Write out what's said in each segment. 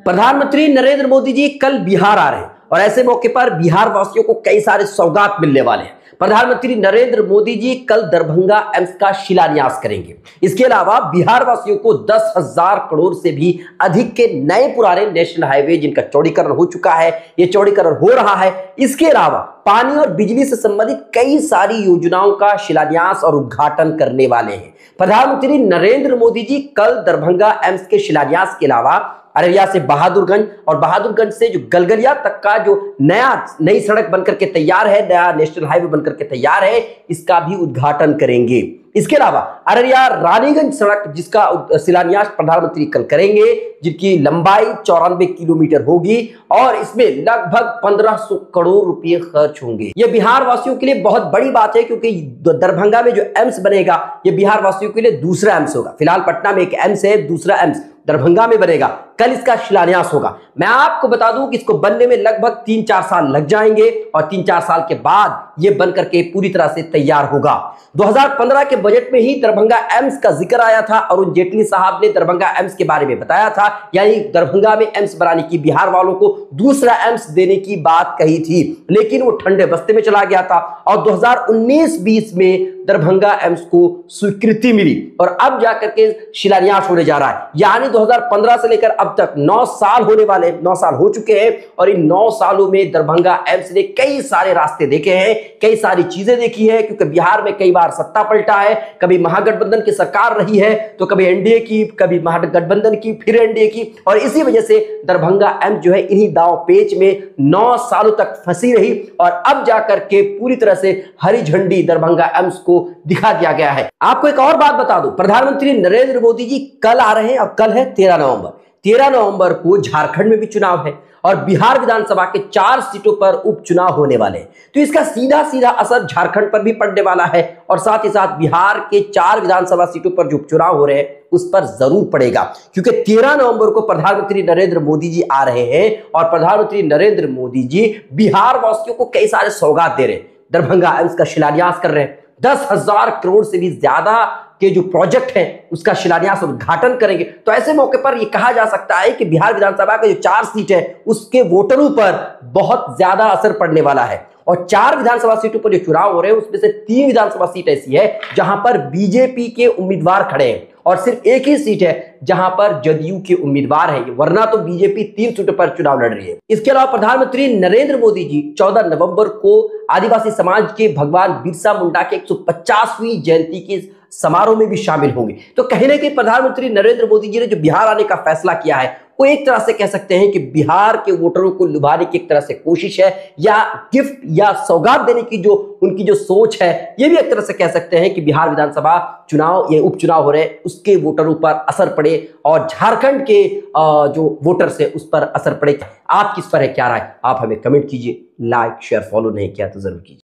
प्रधानमंत्री नरेंद्र मोदी जी कल बिहार आ रहे हैं और ऐसे मौके पर बिहार वासियों को कई सारे सौगात मिलने वाले हैं। प्रधानमंत्री नरेंद्र मोदी जी कल दरभंगा एम्स का शिलान्यास करेंगे। इसके अलावा बिहार वासियों को 10,000 करोड़ से भी अधिक के नए पुराने नेशनल हाईवे जिनका चौड़ीकरण हो चुका है, ये चौड़ीकरण हो रहा है। इसके अलावा पानी और बिजली से संबंधित कई सारी योजनाओं का शिलान्यास और उद्घाटन करने वाले हैं। प्रधानमंत्री नरेंद्र मोदी जी कल दरभंगा एम्स के शिलान्यास के अलावा अररिया से बहादुरगंज और बहादुरगंज से जो गलगलिया तक का जो नई सड़क बनकर के तैयार है, नया नेशनल हाईवे बनकर के तैयार है, इसका भी उद्घाटन करेंगे। इसके अलावा अररिया रानीगंज सड़क जिसका शिलान्यास प्रधानमंत्री कल करेंगे, जिनकी लंबाई 94 किलोमीटर होगी और इसमें लगभग 1500 करोड़ रुपए खर्च होंगे। यह बिहार वासियों के लिए बहुत बड़ी बात है क्योंकि दरभंगा में जो एम्स बनेगा यह बिहार वासियों के लिए दूसरा एम्स होगा। फिलहाल पटना में एक एम्स है, दूसरा एम्स दरभंगा में बनेगा। कल इसका शिलान्यास होगा। मैं आपको बता दूं कि इसको बनने में लगभग 3-4 साल लग जाएंगे और 3-4 साल के बाद यह बनकर के पूरी तरह से तैयार होगा। 2015 के बजट में ही दरभंगा एम्स का जिक्र आया था। अरुण जेटली साहब ने दरभंगा एम्स के बारे में बताया था, यानी दरभंगा में एम्स बनाने की, बिहार वालों को दूसरा एम्स देने की बात कही थी, लेकिन वो ठंडे बस्ते में चला गया था और 2019-20 में दरभंगा एम्स को स्वीकृति मिली और अब जाकर के शिलान्यास होने जा रहा है। यानी 2015 से लेकर अब तक 9 साल होने वाले, 9 साल हो चुके हैं और इन 9 सालों में दरभंगा एम्स ने कई सारे रास्ते देखे हैं, कई सारी चीजें देखी है, क्योंकि बिहार में कई बार सत्ता पलटा है। कभी महागठबंधन की सरकार रही है तो कभी एनडीए की, कभी महागठबंधन की, फिर एनडीए की, और इसी वजह से दरभंगा एम्स जो है इन्हीं दांव पेच में 9 सालों तक फंसी रही और अब जाकर के पूरी तरह से हरी झंडी दरभंगा एम्स को दिखा दिया गया है। आपको एक और बात बता दूं, प्रधानमंत्री नरेंद्र मोदी जी कल आ रहे हैं और कल है 13 नवंबर। 13 नवंबर को झारखंड में भी चुनाव है और बिहार विधानसभा के 4 सीटों पर उपचुनाव होने वाले हैं। तो इसका सीधा सीधा असर झारखंड पर भी पड़ने वाला है और साथ ही साथ बिहार के 4 विधानसभा सीटों पर जो उपचुनाव हो रहे हैं उस पर जरूर पड़ेगा, क्योंकि 13 नवंबर को प्रधानमंत्री नरेंद्र मोदी जी आ रहे हैं और प्रधानमंत्री नरेंद्र मोदी जी बिहार वासियों को कई सारे सौगात दे रहे हैं। दरभंगा एम्स का शिलान्यास कर रहे हैं, 10,000 करोड़ से भी ज्यादा के जो प्रोजेक्ट हैं उसका शिलान्यास और उद्घाटन करेंगे। तो ऐसे मौके पर यह कहा जा सकता है कि बिहार विधानसभा का जो 4 सीट है उसके वोटरों पर बहुत ज्यादा असर पड़ने वाला है और 4 विधानसभा सीटों पर जो चुनाव हो रहे हैं उसमें से 3 विधानसभा सीट ऐसी है जहां पर बीजेपी के उम्मीदवार खड़े हैं और सिर्फ एक ही सीट है जहां पर जदयू के उम्मीदवार है, वरना तो बीजेपी 3 सीटों पर चुनाव लड़ रही है। इसके अलावा प्रधानमंत्री नरेंद्र मोदी जी 14 नवंबर को आदिवासी समाज के भगवान बिरसा मुंडा के 150वीं जयंती के समारोह में भी शामिल होंगे। तो कहीं ना कहीं प्रधानमंत्री नरेंद्र मोदी जी ने जो बिहार आने का फैसला किया है वो एक तरह से कह सकते हैं कि बिहार के वोटरों को लुभाने की एक तरह से कोशिश है, या गिफ्ट या सौगात देने की जो उनकी जो सोच है, ये भी एक तरह से कह सकते हैं कि बिहार विधानसभा चुनाव, ये उपचुनाव हो रहे हैं, उसके वोटरों पर असर पड़े और झारखंड के जो वोटर्स है उस पर असर पड़े। आपकी इस पर है क्या राय? आप हमें कमेंट कीजिए, लाइक शेयर फॉलो नहीं किया तो जरूर कीजिए।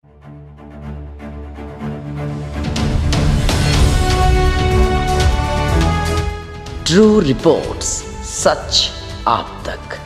ट्रू रिपोर्ट्स, सच आप तक।